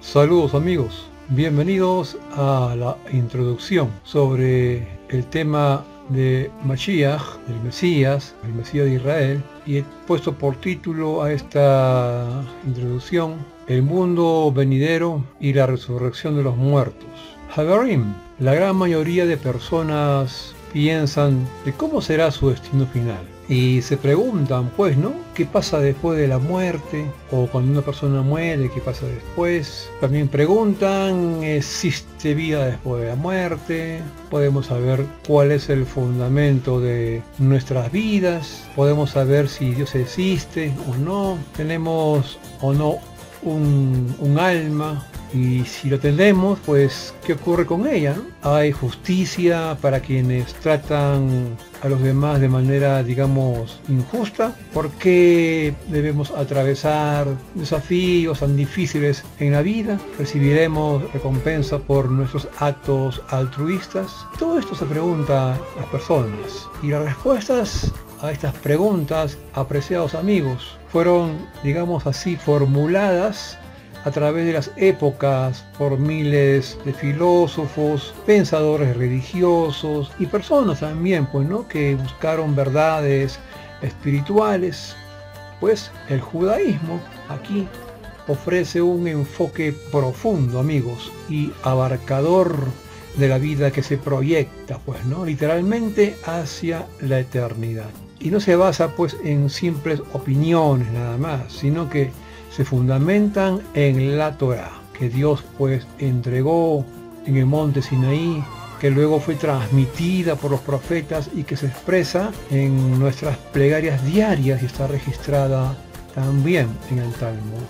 Saludos amigos, bienvenidos a la introducción sobre el tema de Mashiach, el Mesías de Israel, y he puesto por título a esta introducción el mundo venidero y la resurrección de los muertos. Hagarim, la gran mayoría de personas piensan de cómo será su destino final. Y se preguntan, pues, ¿no? ¿Qué pasa después de la muerte? O cuando una persona muere, ¿qué pasa después? También preguntan, ¿existe vida después de la muerte? Podemos saber cuál es el fundamento de nuestras vidas. Podemos saber si Dios existe o no. Tenemos o no un alma. Y si lo tenemos, pues, ¿qué ocurre con ella, no? ¿Hay justicia para quienes tratan a los demás de manera, digamos, injusta? ¿Por qué debemos atravesar desafíos tan difíciles en la vida? ¿Recibiremos recompensa por nuestros actos altruistas? Todo esto se pregunta las personas. Y las respuestas a estas preguntas, apreciados amigos, fueron, digamos así, formuladas a través de las épocas por miles de filósofos, pensadores religiosos y personas también, pues, ¿no?, que buscaron verdades espirituales. Pues el judaísmo aquí ofrece un enfoque profundo, amigos, y abarcador de la vida que se proyecta, pues, ¿no?, literalmente hacia la eternidad. Y no se basa, pues, en simples opiniones nada más, sino que se fundamentan en la Torá, que Dios, pues, entregó en el monte Sinaí, que luego fue transmitida por los profetas y que se expresa en nuestras plegarias diarias y está registrada también en el Talmud.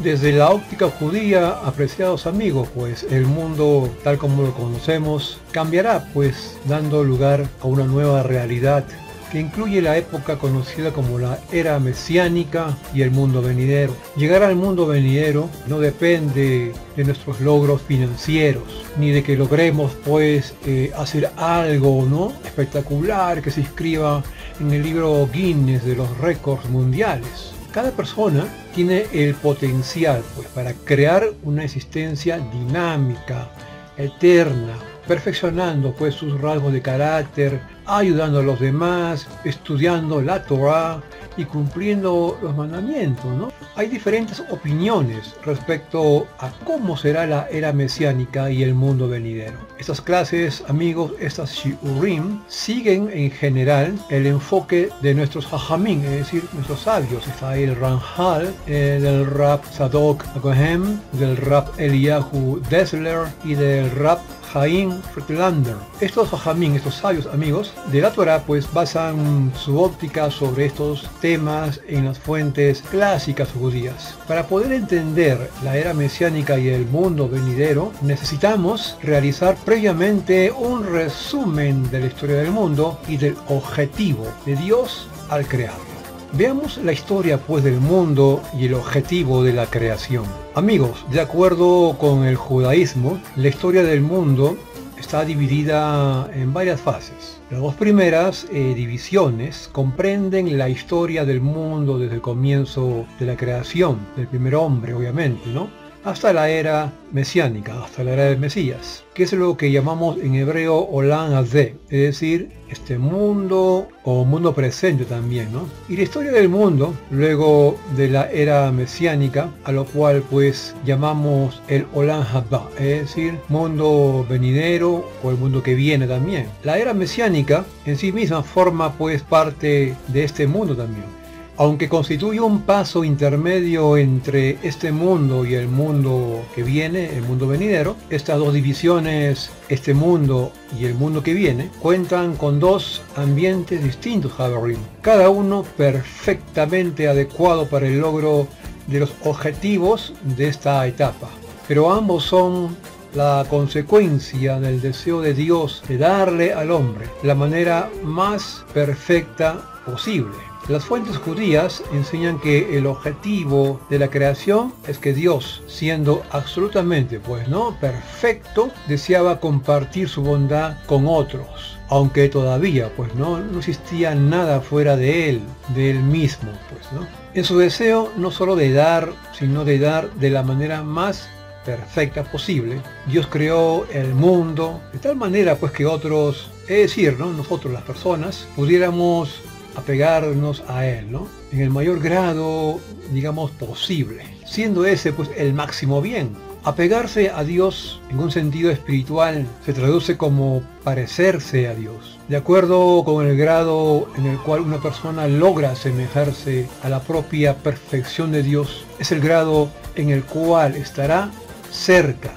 Desde la óptica judía, apreciados amigos, pues el mundo tal como lo conocemos cambiará, pues, dando lugar a una nueva realidad que incluye la época conocida como la era mesiánica y el mundo venidero. Llegar al mundo venidero no depende de nuestros logros financieros, ni de que logremos, pues, hacer algo, ¿no?, espectacular que se inscriba en el libro Guinness de los récords mundiales. Cada persona tiene el potencial, pues, para crear una existencia dinámica, eterna, perfeccionando, pues, sus rasgos de carácter, ayudando a los demás, estudiando la Torá y cumpliendo los mandamientos, ¿no? Hay diferentes opiniones respecto a cómo será la era mesiánica y el mundo venidero. Estas clases, amigos, estas shiurim, siguen en general el enfoque de nuestros hajamim, es decir, nuestros sabios. Está el Ramjal, del Rab Tzadok Akohem, del Rab Eliyahu Dessler y del Rab Chaim Friedlander. Estos hajamim, estos sabios amigos de la Torá, pues, basan su óptica sobre estos temas en las fuentes clásicas judías. Para poder entender la era mesiánica y el mundo venidero, necesitamos realizar previamente un resumen de la historia del mundo y del objetivo de Dios al crearlo. Veamos la historia, pues, del mundo y el objetivo de la creación. Amigos, de acuerdo con el judaísmo, la historia del mundo está dividida en varias fases. Las dos primeras divisiones comprenden la historia del mundo desde el comienzo de la creación, del primer hombre, obviamente, ¿no?, hasta la era mesiánica, hasta la era del Mesías, que es lo que llamamos en hebreo Olam Hazé, es decir, este mundo o mundo presente también, ¿no? Y la historia del mundo, luego de la era mesiánica, a lo cual, pues, llamamos el Olam Haba, es decir, mundo venidero o el mundo que viene también. La era mesiánica en sí misma forma, pues, parte de este mundo también. Aunque constituye un paso intermedio entre este mundo y el mundo que viene, el mundo venidero, estas dos divisiones, este mundo y el mundo que viene, cuentan con dos ambientes distintos, Hagarim, cada uno perfectamente adecuado para el logro de los objetivos de esta etapa. Pero ambos son la consecuencia del deseo de Dios de darle al hombre la manera más perfecta posible. Las fuentes judías enseñan que el objetivo de la creación es que Dios, siendo absolutamente, pues no, perfecto, deseaba compartir su bondad con otros, aunque todavía, pues no existía nada fuera de él mismo, pues no. En su deseo no solo de dar, sino de dar de la manera más perfecta posible, Dios creó el mundo de tal manera pues que otros, es decir, ¿no?, nosotros las personas, pudiéramos apegarnos a él, ¿no?, en el mayor grado, digamos, posible, siendo ese pues el máximo bien. Apegarse a Dios en un sentido espiritual se traduce como parecerse a Dios. De acuerdo con el grado en el cual una persona logra asemejarse a la propia perfección de Dios, es el grado en el cual estará cerca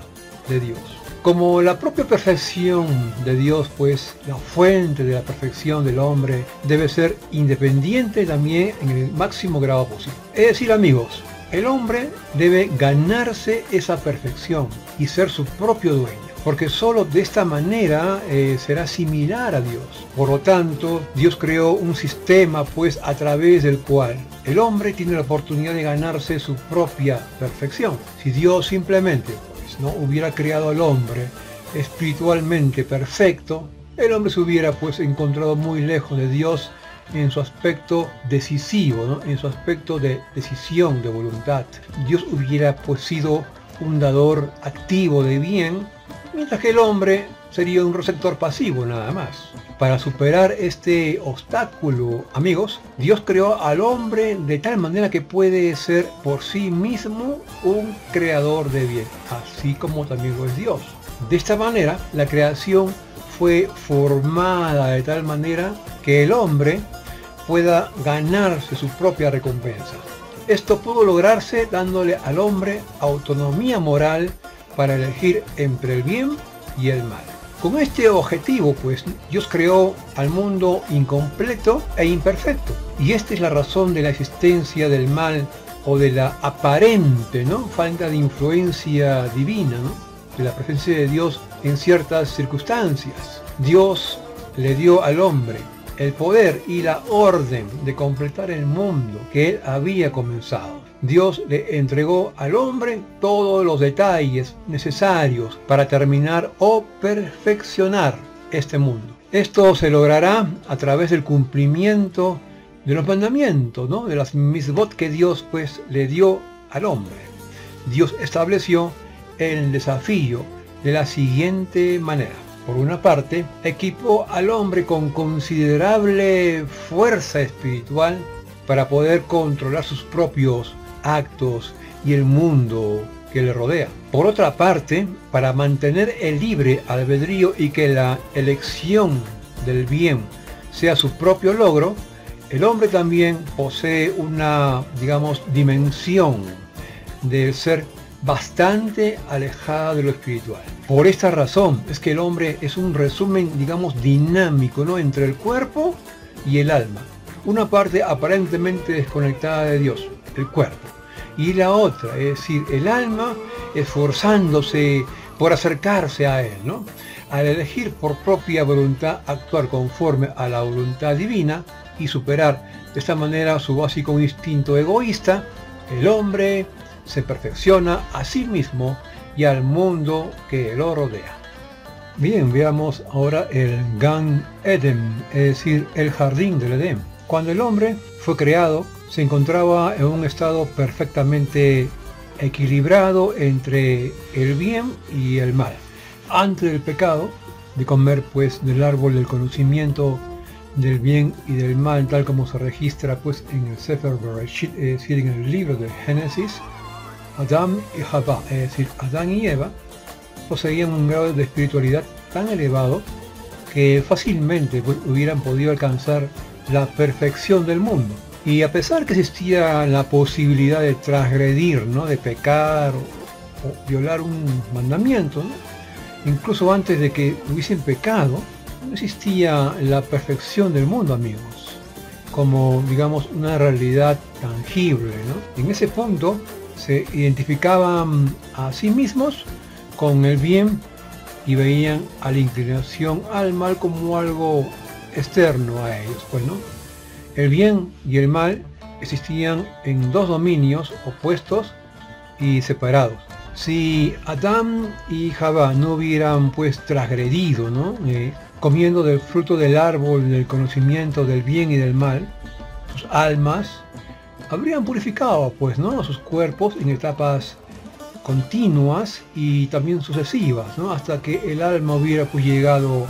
de Dios. Como la propia perfección de Dios, pues la fuente de la perfección del hombre debe ser independiente también en el máximo grado posible. Es decir, amigos, el hombre debe ganarse esa perfección y ser su propio dueño, porque solo de esta manera será similar a Dios. Por lo tanto, Dios creó un sistema pues a través del cual el hombre tiene la oportunidad de ganarse su propia perfección. Si Dios simplemente no hubiera creado al hombre espiritualmente perfecto, el hombre se hubiera pues encontrado muy lejos de Dios en su aspecto decisivo, ¿no?, en su aspecto de decisión, de voluntad. Dios hubiera pues sido un dador activo de bien, mientras que el hombre sería un receptor pasivo nada más. Para superar este obstáculo, amigos, Dios creó al hombre de tal manera que puede ser por sí mismo un creador de bien, así como también lo es Dios. De esta manera, la creación fue formada de tal manera que el hombre pueda ganarse su propia recompensa. Esto pudo lograrse dándole al hombre autonomía moral para elegir entre el bien y el mal. Con este objetivo, pues, Dios creó al mundo incompleto e imperfecto. Y esta es la razón de la existencia del mal o de la aparente, ¿no?, falta de influencia divina, ¿no?, de la presencia de Dios en ciertas circunstancias. Dios le dio al hombre el poder y la orden de completar el mundo que él había comenzado. Dios le entregó al hombre todos los detalles necesarios para terminar o perfeccionar este mundo. Esto se logrará a través del cumplimiento de los mandamientos, ¿no?, de las misbot que Dios pues le dio al hombre. Dios estableció el desafío de la siguiente manera. Por una parte, equipó al hombre con considerable fuerza espiritual para poder controlar sus propios actos y el mundo que le rodea. Por otra parte, para mantener el libre albedrío y que la elección del bien sea su propio logro, el hombre también posee una, digamos, dimensión del ser bastante alejada de lo espiritual. Por esta razón es que el hombre es un resumen, digamos, dinámico, ¿no?, entre el cuerpo y el alma. Una parte aparentemente desconectada de Dios, el cuerpo, y la otra, es decir, el alma, esforzándose por acercarse a él, ¿no? Al elegir por propia voluntad actuar conforme a la voluntad divina y superar de esta manera su básico instinto egoísta, el hombre se perfecciona a sí mismo y al mundo que lo rodea. Bien, veamos ahora el Gan Eden, es decir, el jardín del Edén. Cuando el hombre fue creado, se encontraba en un estado perfectamente equilibrado entre el bien y el mal. Antes del pecado, de comer pues del árbol del conocimiento del bien y del mal, tal como se registra pues en el Sefer Bereshit, es decir, en el libro de Génesis, Adán y Jabá, es decir, Adán y Eva, poseían un grado de espiritualidad tan elevado que fácilmente pues, hubieran podido alcanzar la perfección del mundo. Y a pesar que existía la posibilidad de transgredir, ¿no?, de pecar o violar un mandamiento, ¿no?, incluso antes de que hubiesen pecado, no existía la perfección del mundo, amigos, como, digamos, una realidad tangible, ¿no? En ese punto se identificaban a sí mismos con el bien y veían a la inclinación al mal como algo externo a ellos, pues, ¿no? El bien y el mal existían en dos dominios opuestos y separados. Si Adán y Jabá no hubieran pues transgredido, ¿no? Comiendo del fruto del árbol del conocimiento del bien y del mal, sus almas habrían purificado pues, ¿no? sus cuerpos en etapas continuas y también sucesivas, ¿no? Hasta que el alma hubiera pues llegado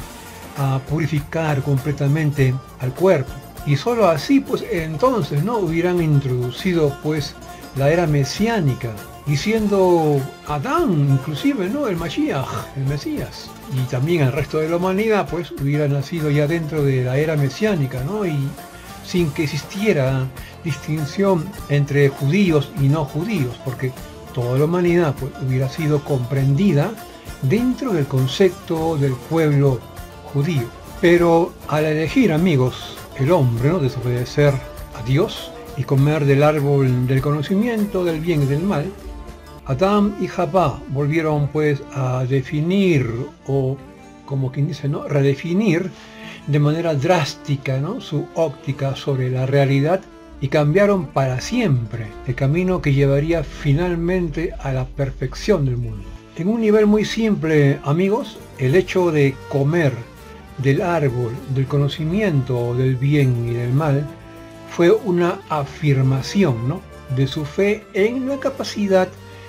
a purificar completamente al cuerpo. Y solo así pues entonces no hubieran introducido pues la era mesiánica, y siendo Adán inclusive no el Mashiach, el Mesías, y también el resto de la humanidad pues hubiera nacido ya dentro de la era mesiánica, ¿no? Y sin que existiera distinción entre judíos y no judíos, porque toda la humanidad pues hubiera sido comprendida dentro del concepto del pueblo judío. Pero al elegir, amigos, el hombre, ¿no? desobedecer a Dios y comer del árbol del conocimiento del bien y del mal, Adán y Jabá volvieron pues a definir, o como quien dice, ¿no? redefinir de manera drástica, ¿no? su óptica sobre la realidad, y cambiaron para siempre el camino que llevaría finalmente a la perfección del mundo. En un nivel muy simple, amigos, el hecho de comer del árbol del conocimiento del bien y del mal fue una afirmación, ¿no? de su fe en la capacidad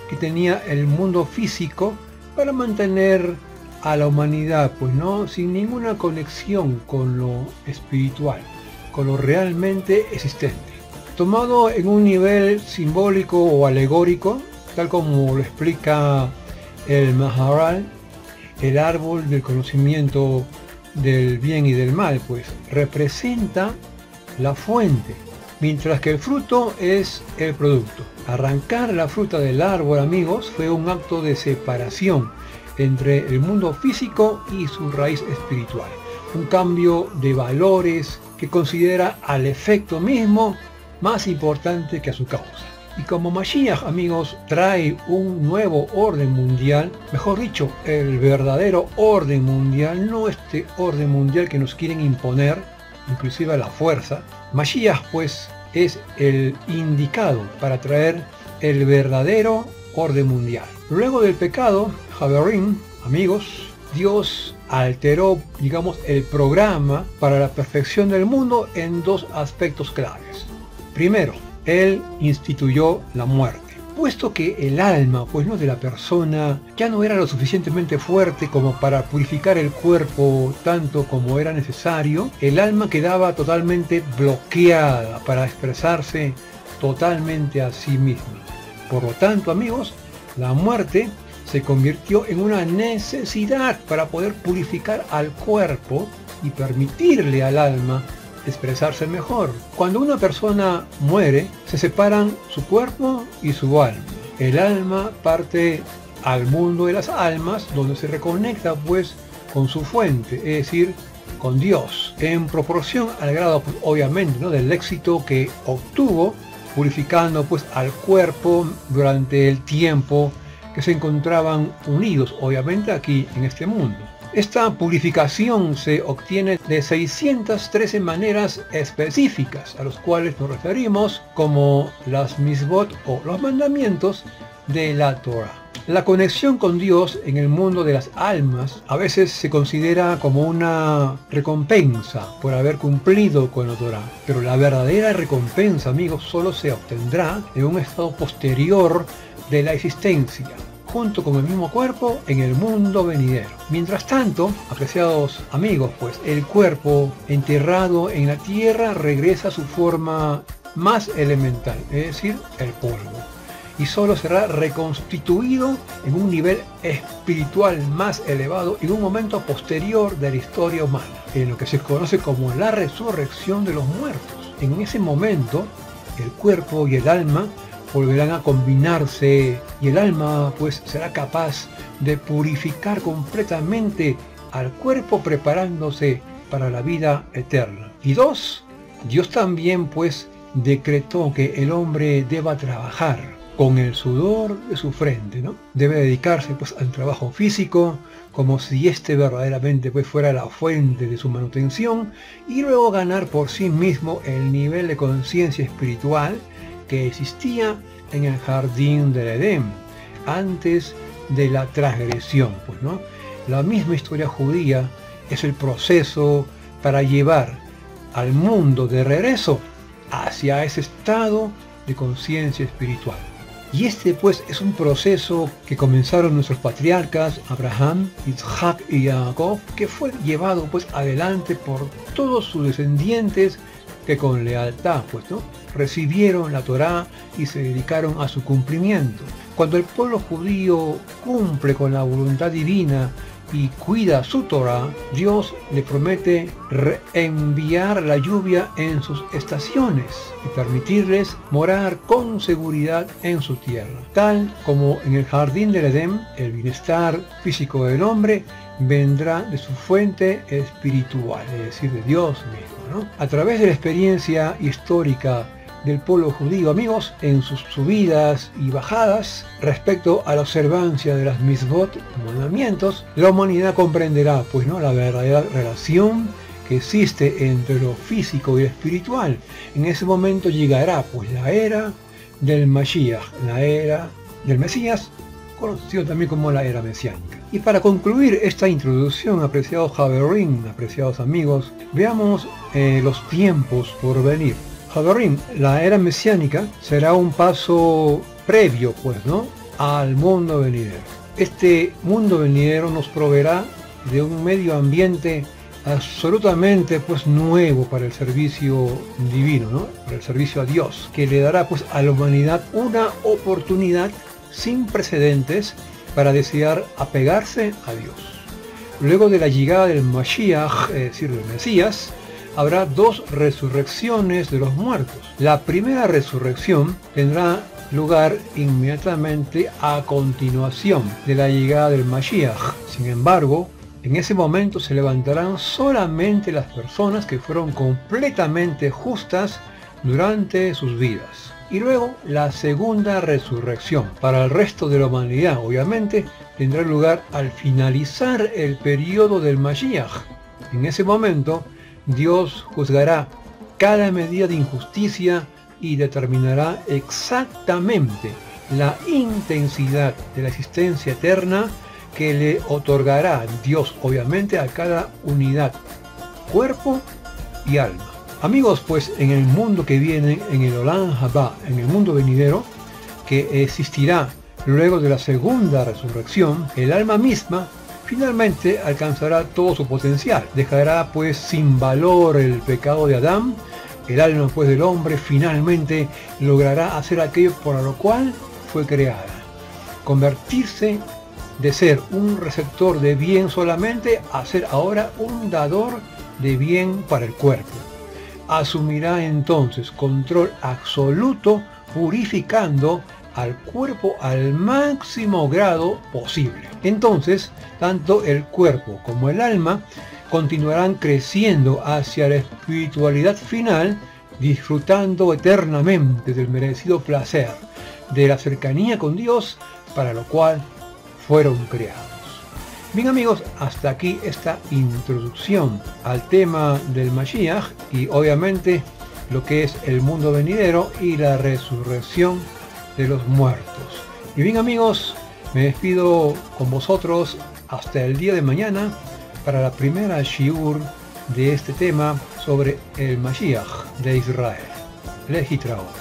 que tenía el mundo físico para mantener a la humanidad, pues no, sin ninguna conexión con lo espiritual, con lo realmente existente. Tomado en un nivel simbólico o alegórico, tal como lo explica el Maharal, el árbol del conocimiento del bien y del mal, pues representa la fuente, mientras que el fruto es el producto. Arrancar la fruta del árbol, amigos, fue un acto de separación entre el mundo físico y su raíz espiritual. Un cambio de valores que considera al efecto mismo más importante que a su causa. Y como Mashiach, amigos, trae un nuevo orden mundial, mejor dicho, el verdadero orden mundial, no este orden mundial que nos quieren imponer, inclusive a la fuerza. Mashiach, pues, es el indicado para traer el verdadero orden mundial. Luego del pecado, Javerim, amigos, Dios alteró, digamos, el programa para la perfección del mundo en dos aspectos claves. Primero, Él instituyó la muerte. Puesto que el alma, pues no de la persona, ya no era lo suficientemente fuerte como para purificar el cuerpo tanto como era necesario, el alma quedaba totalmente bloqueada para expresarse totalmente a sí misma. Por lo tanto, amigos, la muerte se convirtió en una necesidad para poder purificar al cuerpo y permitirle al alma expresarse mejor. Cuando una persona muere, se separan su cuerpo y su alma. El alma parte al mundo de las almas, donde se reconecta pues con su fuente, es decir, con Dios, en proporción al grado, pues, obviamente, ¿no? del éxito que obtuvo purificando pues al cuerpo durante el tiempo que se encontraban unidos, obviamente, aquí en este mundo. Esta purificación se obtiene de 613 maneras específicas, a los cuales nos referimos como las misbot o los mandamientos de la Torah. La conexión con Dios en el mundo de las almas a veces se considera como una recompensa por haber cumplido con la Torah, pero la verdadera recompensa, amigos, solo se obtendrá en un estado posterior de la existencia, junto con el mismo cuerpo en el mundo venidero. Mientras tanto, apreciados amigos, pues el cuerpo enterrado en la tierra regresa a su forma más elemental, es decir, el polvo, y solo será reconstituido en un nivel espiritual más elevado en un momento posterior de la historia humana, en lo que se conoce como la resurrección de los muertos. En ese momento, el cuerpo y el alma volverán a combinarse y el alma pues será capaz de purificar completamente al cuerpo, preparándose para la vida eterna. Y dos, Dios también pues decretó que el hombre deba trabajar con el sudor de su frente, ¿no? Debe dedicarse pues al trabajo físico, como si este verdaderamente pues fuera la fuente de su manutención, y luego ganar por sí mismo el nivel de conciencia espiritual que existía en el jardín del Edén, antes de la transgresión, pues, ¿no? La misma historia judía es el proceso para llevar al mundo de regreso hacia ese estado de conciencia espiritual. Y este pues es un proceso que comenzaron nuestros patriarcas Abraham, Isaac y Jacob, que fue llevado pues adelante por todos sus descendientes que con lealtad pues, ¿no?, recibieron la Torá y se dedicaron a su cumplimiento. Cuando el pueblo judío cumple con la voluntad divina y cuida su Torá, Dios le promete enviar la lluvia en sus estaciones y permitirles morar con seguridad en su tierra. Tal como en el jardín del Edén, el bienestar físico del hombre vendrá de su fuente espiritual, es decir, de Dios mismo, ¿no? A través de la experiencia histórica del pueblo judío, amigos, en sus subidas y bajadas respecto a la observancia de las mitzvot, mandamientos, la humanidad comprenderá pues, ¿no?, la verdadera relación que existe entre lo físico y lo espiritual. En ese momento llegará pues la era del Mashiach, la era del Mesías, conocido también como la era mesiánica. Y para concluir esta introducción, apreciados Javerim, apreciados amigos, veamos los tiempos por venir. Javerim, la era mesiánica será un paso previo, pues, ¿no?, al mundo venidero. Este mundo venidero nos proveerá de un medio ambiente absolutamente pues nuevo para el servicio divino, ¿no?, para el servicio a Dios, que le dará pues a la humanidad una oportunidad sin precedentes para desear apegarse a Dios. Luego de la llegada del Mashiach, es decir, del Mesías, habrá dos resurrecciones de los muertos. La primera resurrección tendrá lugar inmediatamente a continuación de la llegada del Mashiach. Sin embargo, en ese momento se levantarán solamente las personas que fueron completamente justas durante sus vidas. Y luego la segunda resurrección para el resto de la humanidad, obviamente, tendrá lugar al finalizar el periodo del Mashiach. En ese momento, Dios juzgará cada medida de injusticia y determinará exactamente la intensidad de la existencia eterna que le otorgará Dios, obviamente, a cada unidad, cuerpo y alma. Amigos, pues en el mundo que viene, en el Olam Haba, en el mundo venidero, que existirá luego de la segunda resurrección, el alma misma finalmente alcanzará todo su potencial. Dejará pues sin valor el pecado de Adán. El alma pues del hombre finalmente logrará hacer aquello por lo cual fue creada. Convertirse de ser un receptor de bien solamente a ser ahora un dador de bien para el cuerpo. Asumirá entonces control absoluto, purificando al cuerpo al máximo grado posible. Entonces, tanto el cuerpo como el alma continuarán creciendo hacia la espiritualidad final, disfrutando eternamente del merecido placer de la cercanía con Dios, para lo cual fueron creados. Bien amigos, hasta aquí esta introducción al tema del Mashiach y obviamente lo que es el mundo venidero y la resurrección de los muertos. Y bien amigos, me despido con vosotros hasta el día de mañana para la primera shiur de este tema sobre el Mashiach de Israel. Lehitraot.